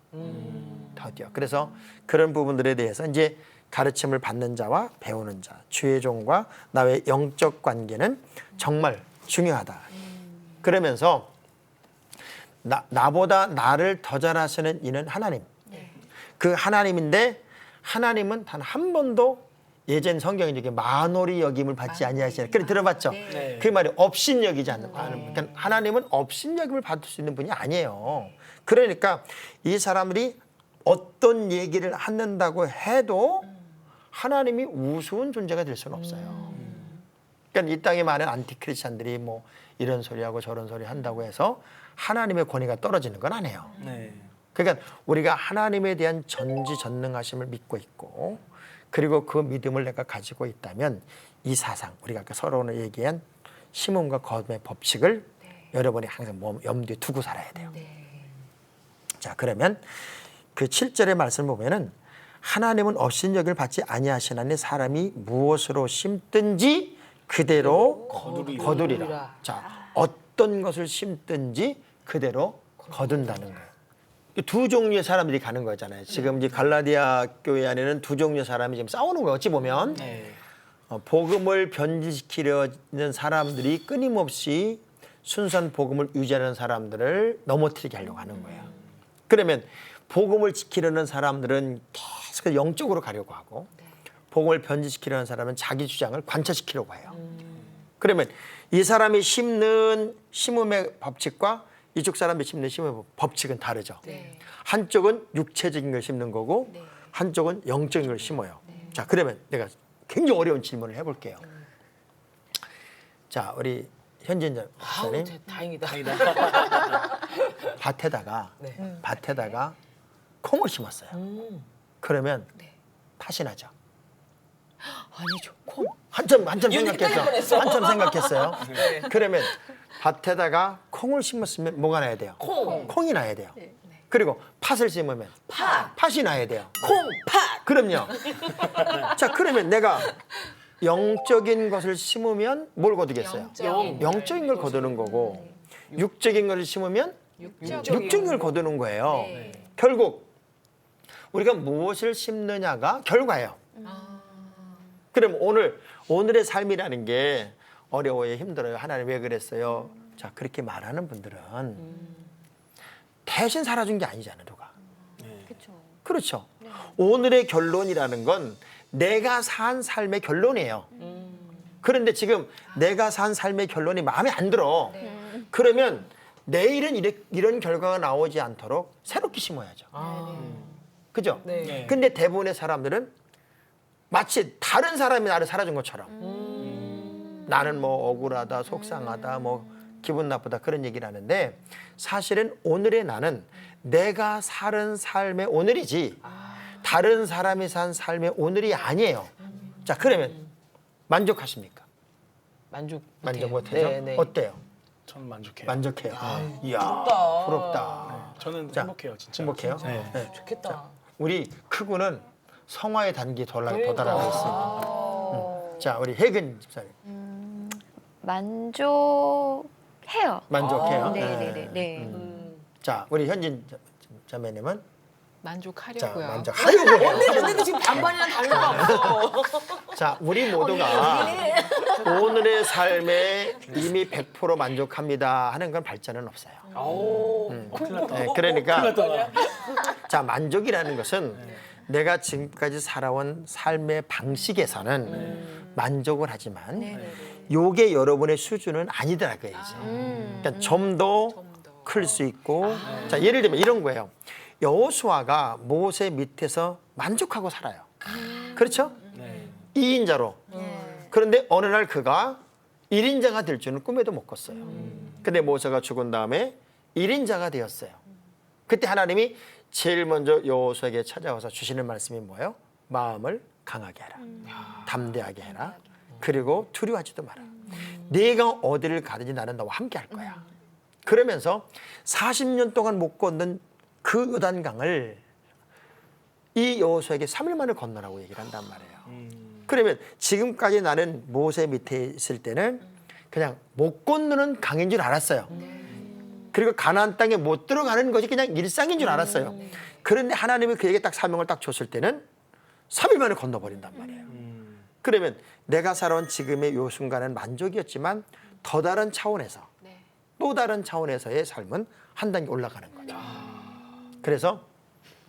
Speaker 6: 더뎌. 그래서 그런 부분들에 대해서 이제 가르침을 받는 자와 배우는 자, 주의 종과 나의 영적 관계는 정말 중요하다. 그러면서 나보다 나를 더 잘하시는 이는 하나님. 그 하나님인데 하나님은 단 한 번도 예전 성경에 이렇게 만홀히 여김을 받지 아니하시는. 그래 들어봤죠?
Speaker 3: 네.
Speaker 6: 그 말이 업신 여기지 않는 거예요. 그러니까 하나님은 업신 여김을 받을 수 있는 분이 아니에요. 그러니까 이 사람들이 어떤 얘기를 한다고 해도 하나님이 우스운 존재가 될 수는 없어요. 그러니까 이 땅에 많은 안티크리스찬들이 뭐 이런 소리하고 저런 소리 한다고 해서 하나님의 권위가 떨어지는 건 아니에요.
Speaker 3: 네.
Speaker 6: 그러니까 우리가 하나님에 대한 전지전능하심을 믿고 있고 그리고 그 믿음을 내가 가지고 있다면 이 사상, 우리가 아까 서로 오늘 얘기한 심음과 거듭의 법칙을 여러분이 항상 염두에 두고 살아야 돼요. 자, 그러면 그 7절의 말씀을 보면은 하나님은 업신여김을 받지 아니하시나니 사람이 무엇으로 심든지 그대로 거두리라. 자, 어떤 것을 심든지 그대로 거둔다는 거예요. 두 종류의 사람들이 가는 거잖아요. 지금 이제 갈라디아 교회 안에는 두 종류의 사람이 지금 싸우는 거예요. 어찌 보면
Speaker 3: 네.
Speaker 6: 복음을 변질시키려는 사람들이 끊임없이 순수한 복음을 유지하는 사람들을 넘어뜨리게 하려고 하는 거예요. 그러면 복음을 지키려는 사람들은 계속 영적으로 가려고 하고 복음을 변질시키려는 사람은 자기 주장을 관철시키려고 해요. 그러면 이 사람이 심는 심음의 법칙과 이쪽 사람이 심는 심음의 법칙은 다르죠. 한쪽은 육체적인 걸 심는 거고 한쪽은 영적인 걸 심어요. 자, 그러면 내가 굉장히 어려운 질문을 해볼게요. 자, 우리 현진 목사님
Speaker 5: 다행이다.
Speaker 6: 밭에다가 콩을 심었어요. 그러면 팥이 나죠.
Speaker 5: 아니죠. 콩.
Speaker 6: 한참
Speaker 5: 윤기 끓일
Speaker 6: 생각했어.
Speaker 5: 뻔했어.
Speaker 6: 한참 생각했어요. 그러면 밭에다가 콩을 심었으면 뭐가 나야 돼요? 콩이 나야 돼요. 그리고 팥을 심으면 팥이 나야 돼요.
Speaker 5: 콩팥.
Speaker 6: 그럼요. 자, 그러면 내가 영적인 것을 심으면 뭘 거두겠어요? 영적인 걸 거두는 거고 육적인 것을 심으면 육적인 걸 거두는 거예요. 결국 우리가 무엇을 심느냐가 결과예요. 그럼 오늘의 삶이라는 게 어려워요, 힘들어요. 하나님 왜 그랬어요? 자, 그렇게 말하는 분들은 대신 살아준 게 아니잖아요, 누가. 그렇죠. 오늘의 결론이라는 건 내가 산 삶의 결론이에요. 그런데 지금 내가 산 삶의 결론이 마음에 안 들어. 그러면 내일은 이런 결과가 나오지 않도록 새롭게 심어야죠. 그죠?
Speaker 5: 네.
Speaker 6: 근데 대부분의 사람들은 마치 다른 사람이 나를 살아준 것처럼 나는 뭐 억울하다, 속상하다, 뭐 기분 나쁘다 그런 얘기를 하는데 사실은 오늘의 나는 내가 사는 삶의 오늘이지 다른 사람이 산 삶의 오늘이 아니에요. 자, 그러면 만족하십니까?
Speaker 5: 만족
Speaker 6: 못해요?
Speaker 5: 네, 네.
Speaker 6: 어때요?
Speaker 3: 저는 만족해요.
Speaker 6: 만족해요. 이야, 부럽다.
Speaker 3: 저는
Speaker 6: 자,
Speaker 3: 행복해요, 진짜.
Speaker 6: 행복해요?
Speaker 3: 네.
Speaker 6: 네.
Speaker 5: 좋겠다.
Speaker 6: 우리 크구는 성화의 단계에 도달하고 있습니다. 자, 우리 혜근 집사님
Speaker 4: 만족해요.
Speaker 6: 만족해요?
Speaker 4: 네.
Speaker 6: 자, 우리 현진 자매님은 자,
Speaker 2: 만족하려고요.
Speaker 6: 만족하려고 해요.
Speaker 5: 근데 지금 반반이랑 다를 거 없어.
Speaker 6: 자, 우리 모두가 오늘의 삶에 이미 100% 만족합니다 하는 건 발전은 없어요. 네, 그러니까 자, 만족이라는 것은 내가 지금까지 살아온 삶의 방식에서는 만족을 하지만 요게 여러분의 수준은 아니더라고요. 그러니까 좀 더 클 수 있고 자, 예를 들면 이런 거예요. 여호수아가 모세 밑에서 만족하고 살아요. 그렇죠?
Speaker 3: 네.
Speaker 6: 2인자로. 그런데 어느 날 그가 1인자가 될 줄은 꿈에도 못 꿨어요. 근데 모세가 죽은 다음에 1인자가 되었어요. 그때 하나님이 제일 먼저 여호수아에게 찾아와서 주시는 말씀이 뭐예요? 마음을 강하게 해라. 담대하게 해라. 그리고 두려워하지도 마라. 네가 어디를 가든지 나는 너와 함께 할 거야. 그러면서 40년 동안 못 걷는 그 요단강을 이 여호수아에게 3일 만에 건너라고 얘기를 한단 말이에요. 그러면 지금까지 나는 모세 밑에 있을 때는 그냥 못 건너는 강인 줄 알았어요. 그리고 가나안 땅에 못 들어가는 것이 그냥 일상인 줄 알았어요. 그런데 하나님이 그에게 딱 사명을 딱 줬을 때는 3일 만에 건너버린단 말이에요. 그러면 내가 살아온 지금의 요 순간은 만족이었지만 더 다른 차원에서 또 다른 차원에서의 삶은 한 단계 올라가는 거죠. 그래서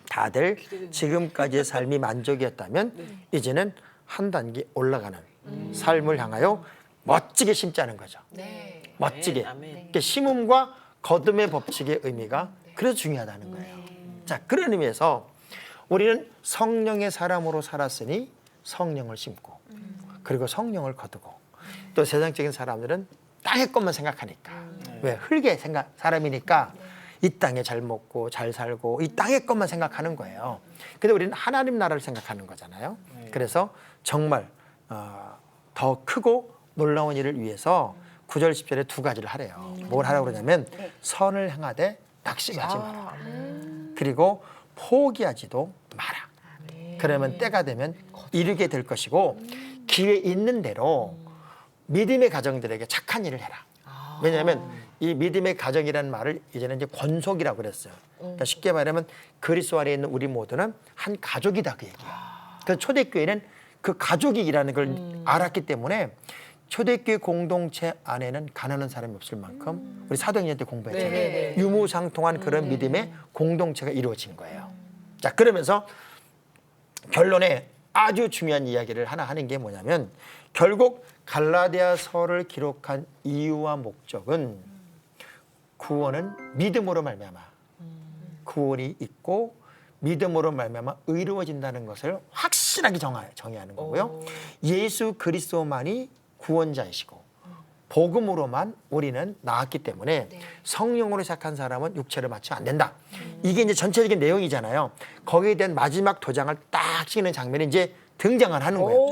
Speaker 6: 다들 지금까지의 삶이 만족이었다면 이제는 한 단계 올라가는 삶을 향하여 멋지게 심자는 거죠.
Speaker 2: 네.
Speaker 6: 멋지게.
Speaker 5: 아멘.
Speaker 6: 그러니까 심음과 거듭의 법칙의 의미가 그래서 중요하다는 거예요. 자, 그런 의미에서 우리는 성령의 사람으로 살았으니 성령을 심고 그리고 성령을 거두고 또 세상적인 사람들은 땅의 것만 생각하니까 왜 흙의 사람이니까 이 땅에 잘 먹고 잘 살고 이 땅의 것만 생각하는 거예요. 근데 우리는 하나님 나라를 생각하는 거잖아요. 그래서 정말 더 크고 놀라운 일을 위해서 9절 10절에 두 가지를 하래요. 뭘 하라고 그러냐면 선을 행하되 낙심하지 마라. 그리고 포기하지도 마라. 그러면 때가 되면 이루게 될 것이고 기회 있는 대로 믿음의 가정들에게 착한 일을 해라. 왜냐하면 이 믿음의 가정이라는 말을 이제는 이제 권속이라고 그랬어요. 그러니까 쉽게 말하면 그리스도 안에 있는 우리 모두는 한 가족이다 그 얘기예요. 그래서 초대교회는 그 가족이라는 걸 알았기 때문에 초대교회 공동체 안에는 가난한 사람이 없을 만큼 우리 사도행전 때 공부했잖아요. 유무상통한 그런 믿음의 공동체가 이루어진 거예요. 자, 그러면서 결론에 아주 중요한 이야기를 하나 하는 게 뭐냐면 결국 갈라디아서를 기록한 이유와 목적은 구원은 믿음으로 말미암아 구원이 있고 믿음으로 말미암아 의로워진다는 것을 확실하게 정의하는 거고요. 예수 그리스도만이 구원자이시고 복음으로만 우리는 나았기 때문에 성령으로 시작한 사람은 육체를 맞추면 안 된다. 이게 이제 전체적인 내용이잖아요. 거기에 대한 마지막 도장을 딱 찍는 장면이 이제 등장을 하는 거예요.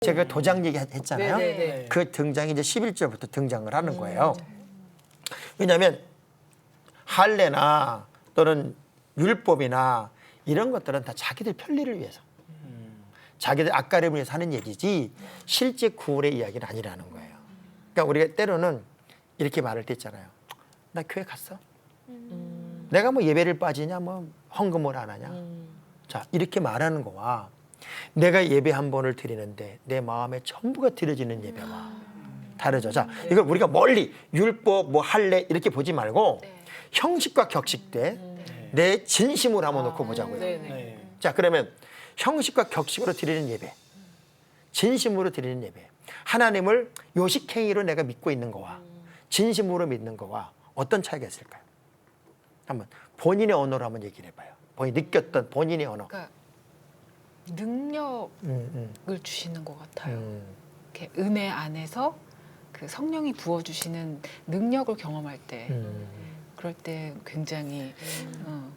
Speaker 6: 제가 도장 얘기했잖아요.
Speaker 5: 네네네.
Speaker 6: 그 등장이 이제 11절부터 등장을 하는 거예요. 왜냐하면 할례나 또는 율법이나 이런 것들은 다 자기들 편리를 위해서 자기들 앞가림을 위해서 하는 얘기지 실제 구원의 이야기는 아니라는 거예요. 그러니까 우리가 때로는 이렇게 말할 때 있잖아요. 나 교회 갔어? 내가 뭐 예배를 빠지냐 뭐 헌금을 안 하냐. 자, 이렇게 말하는 거와 내가 예배 한 번을 드리는데 내 마음에 전부가 드려지는 예배와 다르죠. 자, 이걸 우리가 멀리 율법 뭐 할례 이렇게 보지 말고 형식과 격식 때 내 진심으로 한번 놓고 보자고요. 자, 그러면 형식과 격식으로 드리는 예배, 진심으로 드리는 예배, 하나님을 요식행위로 내가 믿고 있는 거와 진심으로 믿는 거와 어떤 차이가 있을까요? 한번 본인의 언어로 한번 얘기를 해봐요. 본인이 느꼈던 본인의 언어.
Speaker 2: 그러니까 능력을 주시는 것 같아요. 이렇게 은혜 안에서 그 성령이 부어주시는 능력을 경험할 때 그럴 때 굉장히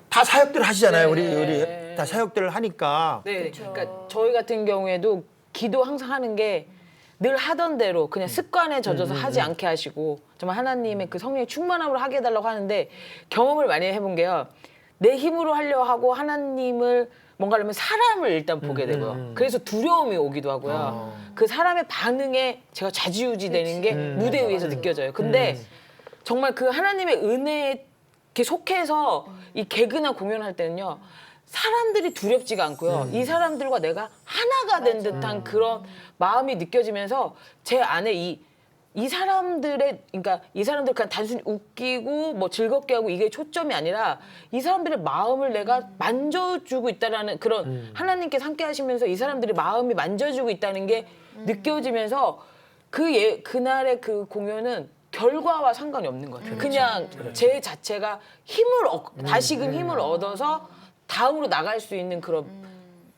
Speaker 6: 다 사역들 하시잖아요.
Speaker 5: 네.
Speaker 6: 우리 다 사역들을 하니까.
Speaker 5: 네, 그러니까 저희 같은 경우에도 기도 항상 하는 게 늘 하던 대로 그냥 습관에 젖어서 하지 않게 하시고 정말 하나님의 그 성령의 충만함으로 하게 해달라고 하는데 경험을 많이 해본 게요. 내 힘으로 하려 하고 하나님을 뭔가 하려면 사람을 일단 보게 되고요. 그래서 두려움이 오기도 하고요. 그 사람의 반응에 제가 좌지우지 되는 게 무대 위에서 느껴져요. 근데 정말 그 하나님의 은혜에 이렇게 속해서 이 개그나 공연할 때는요. 사람들이 두렵지가 않고요. 이 사람들과 내가 하나가 된 듯한 그런 마음이 느껴지면서 제 안에 이 사람들의, 그러니까 이 사람들 그냥 단순히 웃기고 뭐 즐겁게 하고 이게 초점이 아니라 이 사람들의 마음을 내가 만져주고 있다라는 그런 하나님께서 함께 하시면서 이 사람들의 마음이 만져주고 있다는 게 느껴지면서 그날의 그 공연은 결과와 상관이 없는 것 같아요. 그냥 제 자체가 다시금 힘을 얻어서 다음으로 나갈 수 있는 그런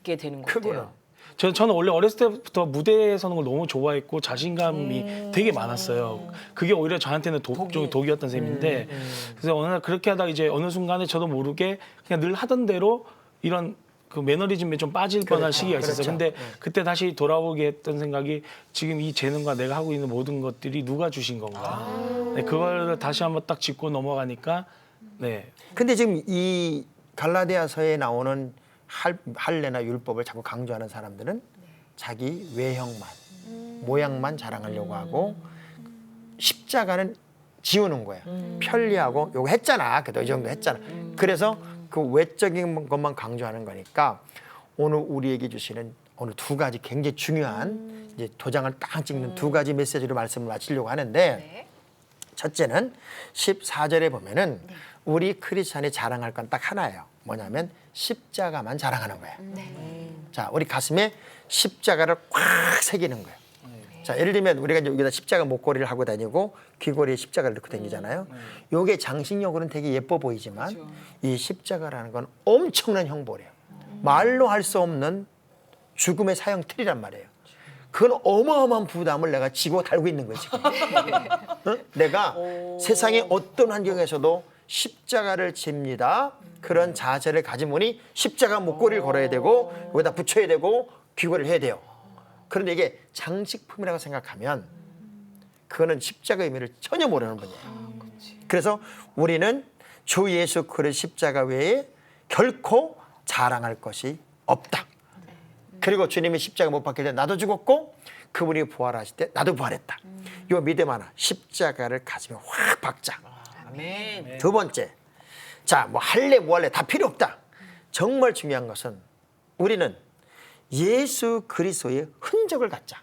Speaker 5: 게 되는 것 같아요.
Speaker 3: 저는 원래 어렸을 때부터 무대에 서는 걸 너무 좋아했고 자신감이 되게 많았어요. 그게 오히려 저한테는 독이었던 셈인데 그래서 어느 날 그렇게 하다가 이제 어느 순간에 저도 모르게 그냥 늘 하던 대로 이런 그 매너리즘에 좀 빠질 뻔한 시기가 있었어요. 근데 그때 다시 돌아보게 했던 생각이 지금 이 재능과 내가 하고 있는 모든 것들이 누가 주신 건가. 네, 그걸 다시 한번 딱 짚고 넘어가니까 네.
Speaker 6: 근데 지금 이 갈라디아서에 나오는 할례나 율법을 자꾸 강조하는 사람들은 자기 외형만, 모양만 자랑하려고 하고 십자가는 지우는 거예요. 편리하고 요거 했잖아. 그래도 이 정도 했잖아. 그래서 그 외적인 것만 강조하는 거니까 오늘 우리에게 주시는 오늘 두 가지 굉장히 중요한 이제 도장을 딱 찍는 두 가지 메시지로 말씀을 마치려고 하는데 첫째는 14절에 보면은 우리 크리스찬이 자랑할 건 딱 하나예요. 뭐냐면 십자가만 자랑하는 거예요. 자, 우리 가슴에 십자가를 꽉 새기는 거예요. 자, 예를 들면 우리가 이제 여기다 십자가 목걸이를 하고 다니고 귀걸이에 십자가를 넣고 다니잖아요. 요게 장식력으로는 되게 예뻐 보이지만 이 십자가라는 건 엄청난 형벌이에요. 말로 할 수 없는 죽음의 사형틀이란 말이에요. 그건 어마어마한 부담을 내가 지고 달고 있는 거예요, 지금. 응? 내가 세상의 어떤 환경에서도 십자가를 집니다. 그런 자세를 가진 분이 십자가 목걸이를 걸어야 되고 여기다 붙여야 되고 귀걸이를 해야 돼요. 그런데 이게 장식품이라고 생각하면 그거는 십자가의 의미를 전혀 모르는 분이에요. 그래서 우리는 주 예수 그리스도 십자가 외에 결코 자랑할 것이 없다. 그리고 주님이 십자가 못 박힐 때 나도 죽었고 그분이 부활하실 때 나도 부활했다. 이 믿음 하나 십자가를 가슴에 확 박자.
Speaker 5: 아멘.
Speaker 6: 두 번째, 자, 뭐 할래 뭐 할래 다 필요 없다. 정말 중요한 것은 우리는 예수 그리스도의 흔적을 갖자.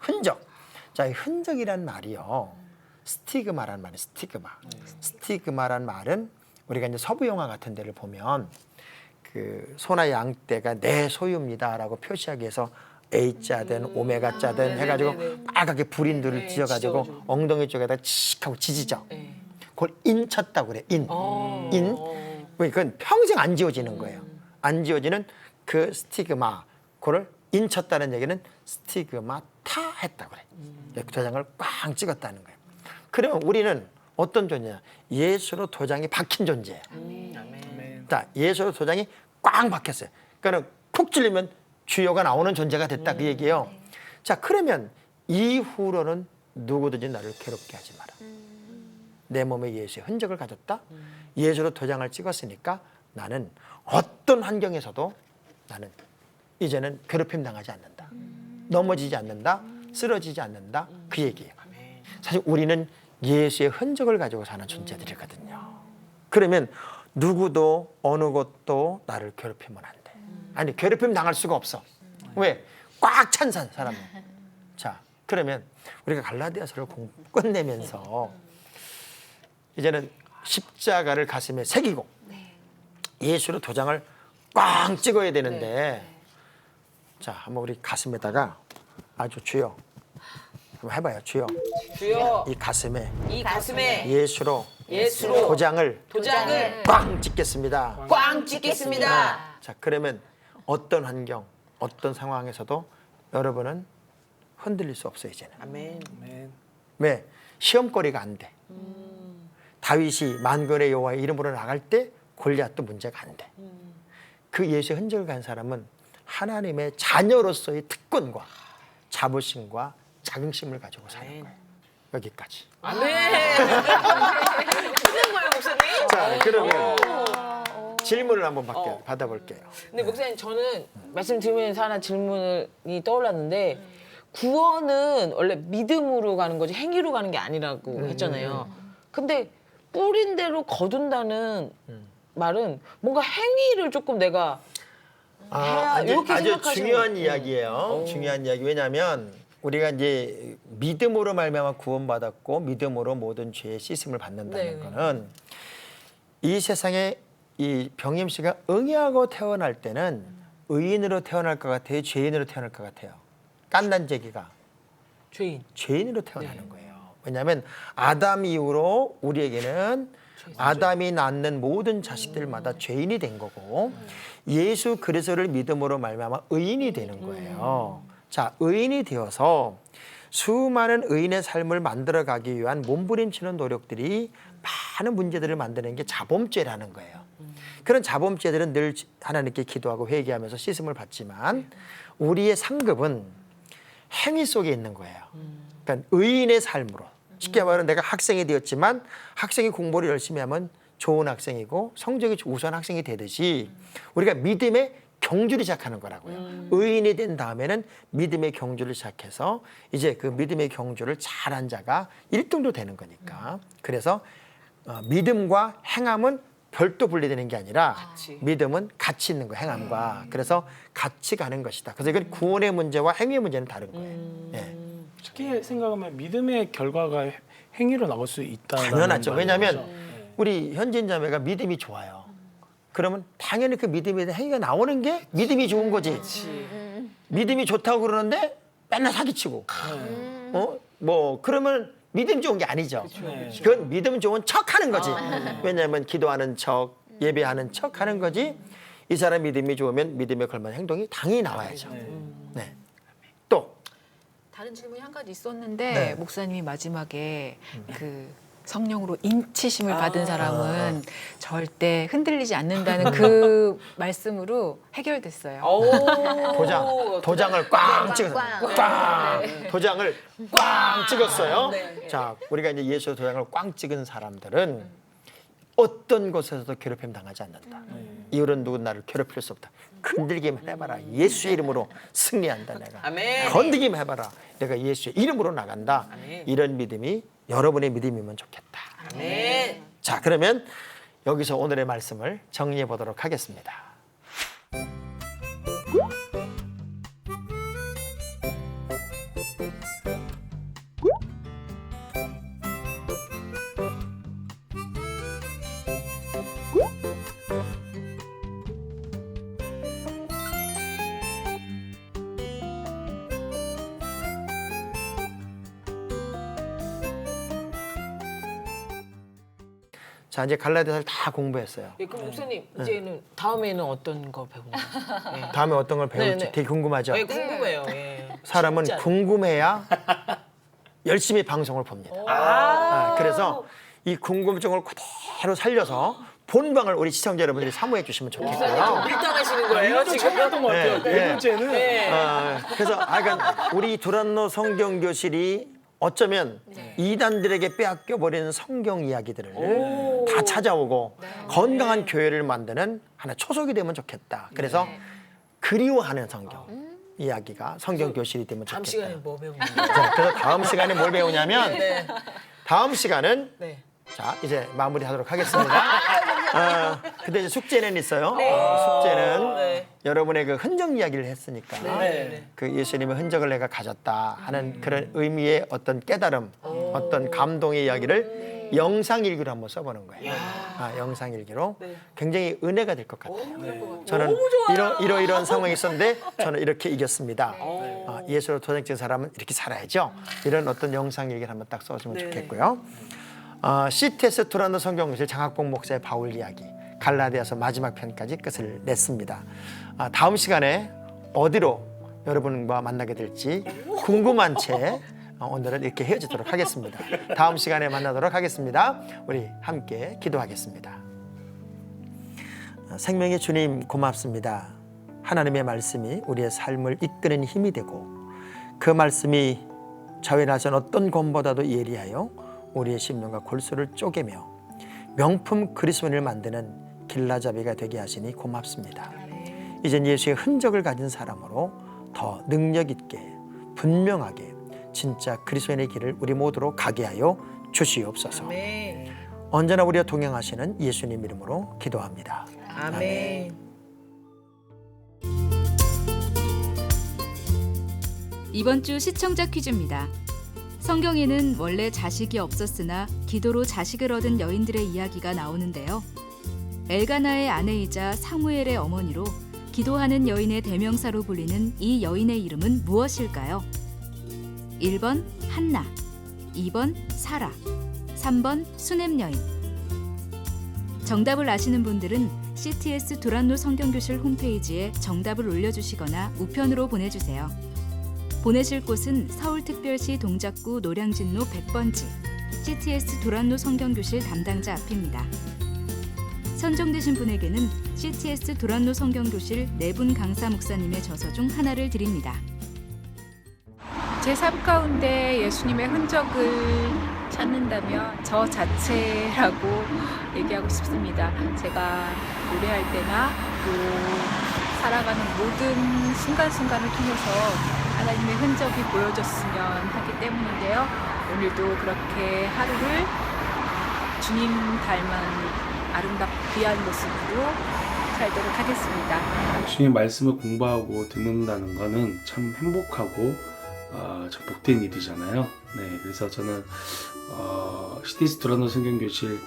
Speaker 6: 흔적. 자, 이 흔적이란 말이요. 스티그마란 말이에요. 스티그마. 스티그마란 말은 우리가 이제 서부 영화 같은 데를 보면 그 소나 양떼가 내 소유입니다라고 표시하기 위해서 A자든 오메가자든 해가지고 빨갛게 불인들을 지어가지고
Speaker 5: 찢어가지고.
Speaker 6: 엉덩이 쪽에다 칙 하고 지지죠. 그걸 인쳤다고 그래. 인. 그건 평생 안 지워지는 거예요. 안 지워지는 그 스티그마. 그걸 인쳤다는 얘기는 스티그마타 했다고 그래. 도장을 꽝 찍었다는 거예요. 그러면 우리는 어떤 존재냐? 예수로 도장이 박힌 존재예요. 자, 예수로 도장이 꽝 박혔어요. 그러니까 콕 찔리면 주여가 나오는 존재가 됐다 그 얘기예요. 자, 그러면 이후로는 누구든지 나를 괴롭게 하지 마라. 내 몸에 예수의 흔적을 가졌다. 예수로 도장을 찍었으니까 나는 어떤 환경에서도 나는 이제는 괴롭힘 당하지 않는다. 넘어지지 않는다. 쓰러지지 않는다. 그 얘기예요. 사실 우리는 예수의 흔적을 가지고 사는 존재들이거든요. 그러면 누구도 어느 것도 나를 괴롭히면 안 돼. 아니, 괴롭힘 당할 수가 없어. 왜? 꽉 찬 사람은. 자, 그러면 우리가 갈라디아서를 끝내면서 이제는 십자가를 가슴에 새기고 예수로 도장을 꽝 찍어야 되는데 자, 한번 우리 가슴에다가 아주 주여 한번 해봐요. 주여
Speaker 5: 주여
Speaker 6: 이 가슴에
Speaker 5: 이 가슴에
Speaker 6: 예수로 도장을 꽝 찍겠습니다.
Speaker 5: 꽝 찍겠습니다.
Speaker 6: 자, 그러면 어떤 환경, 어떤 상황에서도 여러분은 흔들릴 수 없어요, 이제는.
Speaker 5: 아멘.
Speaker 6: 왜? 시험거리가 안 돼. 다윗이 만군의 여호와의 이름으로 나갈 때 골리앗도 문제가 안 돼. 그 예수의 흔적을 간 사람은 하나님의 자녀로서의 특권과 자부심과 자긍심을 가지고 사는 거예요. 여기까지.
Speaker 5: 아멘. 무슨 거예요, 목사님?
Speaker 6: 자, 그러면 질문을 한번 받아볼게요.
Speaker 5: 근데 목사님, 저는 말씀 들으면서 하나 질문이 떠올랐는데 구원은 원래 믿음으로 가는 거지 행위로 가는 게 아니라고 했잖아요. 근데 뿌린 대로 거둔다는 말은 뭔가 행위를 조금 내가 해야 이렇게
Speaker 6: 아주
Speaker 5: 생각하시는
Speaker 6: 중요한 이야기예요. 중요한 이야기. 왜냐하면 우리가 이제 믿음으로 말미암아 구원받았고 믿음으로 모든 죄의 씻음을 받는다는 거는 이 세상에 이 병임 씨가 응애하고 태어날 때는 의인으로 태어날 것 같아요, 죄인으로 태어날 것 같아요. 깐난제기가 죄인으로 태어나는 거예요. 왜냐하면 아담 이후로 우리에게는 아담이 낳는 모든 자식들마다 죄인이 된 거고 예수 그리스도를 믿음으로 말미암아 의인이 되는 거예요. 자, 의인이 되어서 수많은 의인의 삶을 만들어가기 위한 몸부림치는 노력들이 많은 문제들을 만드는 게 자범죄라는 거예요. 그런 자범죄들은 늘 하나님께 기도하고 회개하면서 씻음을 받지만 우리의 상급은 행위 속에 있는 거예요. 그러니까 의인의 삶으로. 쉽게 말하면 내가 학생이 되었지만 학생이 공부를 열심히 하면 좋은 학생이고 성적이 우수한 학생이 되듯이 우리가 믿음의 경주를 시작하는 거라고요. 의인이 된 다음에는 믿음의 경주를 시작해서 이제 그 믿음의 경주를 잘한 자가 1등도 되는 거니까. 그래서 믿음과 행함은 별도 분리되는 게 아니라
Speaker 5: 같이.
Speaker 6: 믿음은 같이 있는 거예요. 행함과. 그래서 같이 가는 것이다. 그래서 이건 구원의 문제와 행위의 문제는 다른 거예요. 예.
Speaker 3: 쉽게 생각하면 믿음의 결과가 행위로 나올 수 있다.
Speaker 6: 당연하죠. 왜냐하면 우리 현진 자매가 믿음이 좋아요. 그러면 당연히 그 믿음에 대한 행위가 나오는 게 믿음이 좋은 거지. 믿음이 좋다고 그러는데 맨날 사기치고. 뭐 그러면 믿음 좋은 게 아니죠. 그건 믿음 좋은 척하는 거지. 왜냐하면 기도하는 척, 예배하는 척하는 거지. 이 사람 믿음이 좋으면 믿음에 걸맞는 행동이 당연히 나와야죠. 네. 또
Speaker 2: 다른 질문이 한 가지 있었는데
Speaker 6: 네.
Speaker 2: 목사님이 마지막에 그 성령으로 인치심을 받은 사람은 절대 흔들리지 않는다는 그 말씀으로 해결됐어요.
Speaker 6: 도장을 꽝 찍었어요.
Speaker 4: 꽝.
Speaker 6: 꽝. 도장을 꽝 찍었어요.
Speaker 5: 네.
Speaker 6: 자, 우리가 이제 예수 도장을 꽝 찍은 사람들은 어떤 곳에서도 괴롭힘 당하지 않는다. 이유는 누군 나를 괴롭힐 수 없다. 건들기만 해봐라. 예수의 이름으로 승리한다 내가.
Speaker 5: 아멘.
Speaker 6: 건드기만 해봐라. 내가 예수의 이름으로 나간다.
Speaker 5: 아멘.
Speaker 6: 이런 믿음이 여러분의 믿음이면 좋겠다.
Speaker 5: 아멘.
Speaker 6: 자, 그러면 여기서 오늘의 말씀을 정리해 보도록 하겠습니다. 자, 이제 갈라디아서를 다 공부했어요.
Speaker 5: 예, 그럼 목사님 이제는 다음에는 어떤 거 배우나요? 예.
Speaker 6: 다음에 어떤 걸 배울지
Speaker 5: 네, 네.
Speaker 6: 되게 궁금하죠?
Speaker 5: 예, 궁금해요. 예.
Speaker 6: 사람은
Speaker 5: 진짜로.
Speaker 6: 궁금해야 열심히 방송을 봅니다. 그래서 이 궁금증을 그대로 살려서 본방을 우리 시청자 여러분들이 사모해 주시면 좋겠고요.
Speaker 5: 밀당하시는 거예요 지금?
Speaker 3: 처음이었던 것 같아요.
Speaker 6: 네,
Speaker 3: 네
Speaker 6: 네.
Speaker 3: 번째는
Speaker 6: 그래서 그러니까 우리 두란노 성경교실이 어쩌면 이단들에게 빼앗겨 버리는 성경 이야기들을 다 찾아오고 건강한 교회를 만드는 하나 초석이 되면 좋겠다. 그래서 그리워하는 성경 이야기가 성경 교실이 되면
Speaker 5: 다음
Speaker 6: 좋겠다.
Speaker 5: 시간에 뭐 배우나요?
Speaker 6: 자, 그래서 다음 시간에 뭘 배우냐면
Speaker 5: 네.
Speaker 6: 다음 시간은
Speaker 5: 네.
Speaker 6: 자 이제 마무리하도록 하겠습니다. 근데 이제 숙제는 있어요. 숙제는
Speaker 5: 네.
Speaker 6: 여러분의 그 흔적 이야기를 했으니까
Speaker 5: 네.
Speaker 6: 그 예수님의 흔적을 내가 가졌다 하는 그런 의미의 어떤 깨달음, 어떤 감동의 이야기를 영상 일기로 한번 써보는 거예요. 영상 일기로 굉장히 은혜가 될 것 같아요. 저는 이런 상황이 있었는데 저는 이렇게 이겼습니다. 예수로 도장 찍은 사람은 이렇게 살아야죠. 이런 어떤 영상 일기를 한번 딱 써주면 좋겠고요. CTS 두란노 성경교실 장학봉 목사의 바울 이야기 갈라디아서 마지막 편까지 끝을 냈습니다. 다음 시간에 어디로 여러분과 만나게 될지 궁금한 채 오늘은 이렇게 헤어지도록 하겠습니다. 다음 시간에 만나도록 하겠습니다. 우리 함께 기도하겠습니다. 생명의 주님 고맙습니다. 하나님의 말씀이 우리의 삶을 이끄는 힘이 되고 그 말씀이 자외나선 어떤 검보다도 예리하여 우리의 심령과 골수를 쪼개며 명품 그리스도인을 만드는 길라잡이가 되게 하시니 고맙습니다. 이젠 예수의 흔적을 가진 사람으로 더 능력 있게 분명하게 진짜 그리스도인의 길을 우리 모두로 가게 하여 주시옵소서.
Speaker 5: 아멘.
Speaker 6: 언제나 우리와 동행하시는 예수님 이름으로 기도합니다.
Speaker 5: 아멘.
Speaker 1: 이번 주 시청자 퀴즈입니다. 성경에는 원래 자식이 없었으나 기도로 자식을 얻은 여인들의 이야기가 나오는데요. 엘가나의 아내이자 사무엘의 어머니로 기도하는 여인의 대명사로 불리는 이 여인의 이름은 무엇일까요? 1번 한나, 2번 사라, 3번 수넴 여인. 정답을 아시는 분들은 CTS 두란노 성경교실 홈페이지에 정답을 올려주시거나 우편으로 보내주세요. 보내실 곳은 서울특별시 동작구 노량진로 100번지 CTS 두란노 성경교실 담당자 앞입니다. 선정되신 분에게는 CTS 두란노 성경교실 4분 강사 목사님의 저서 중 하나를 드립니다.
Speaker 2: 제 삶 가운데 예수님의 흔적을 찾는다면 저 자체라고 얘기하고 싶습니다. 제가 노래할 때나 또
Speaker 7: 살아가는 모든 순간순간을 통해서 하나님의 흔적이 보여졌으면 하기 때문인데요. 오늘도 그렇게 하루를 주님 닮은 아름답고 귀한 모습으로 살도록 하겠습니다.
Speaker 3: 주님 말씀을 공부하고 듣는다는 거는 참 행복하고 참 복된 일이잖아요. 네, 그래서 저는 시티스 드러너 성경교실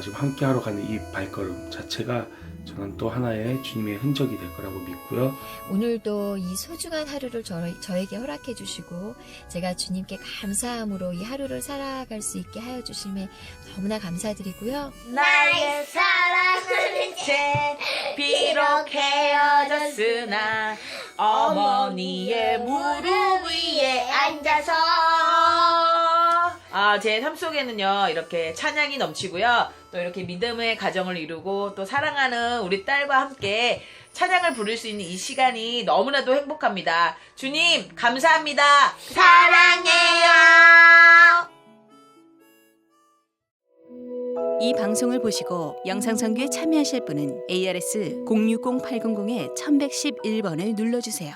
Speaker 3: 지금 함께하러 가는 이 발걸음 자체가 저는 또 하나의 주님의 흔적이 될 거라고 믿고요.
Speaker 8: 오늘도 이 소중한 하루를 저에게 허락해 주시고 제가 주님께 감사함으로 이 하루를 살아갈 수 있게 하여 주심에 너무나 감사드리고요.
Speaker 5: 나의 사랑은 이제 비록 헤어졌으나 어머니의 무릎 위에 앉아서 제 삶 속에는요 이렇게 찬양이 넘치고요 또 이렇게 믿음의 가정을 이루고 또 사랑하는 우리 딸과 함께 찬양을 부를 수 있는 이 시간이 너무나도 행복합니다. 주님 감사합니다. 사랑해요.
Speaker 9: 이 방송을 보시고 영상선교에 참여하실 분은 ARS 060-800-1111번을 눌러주세요.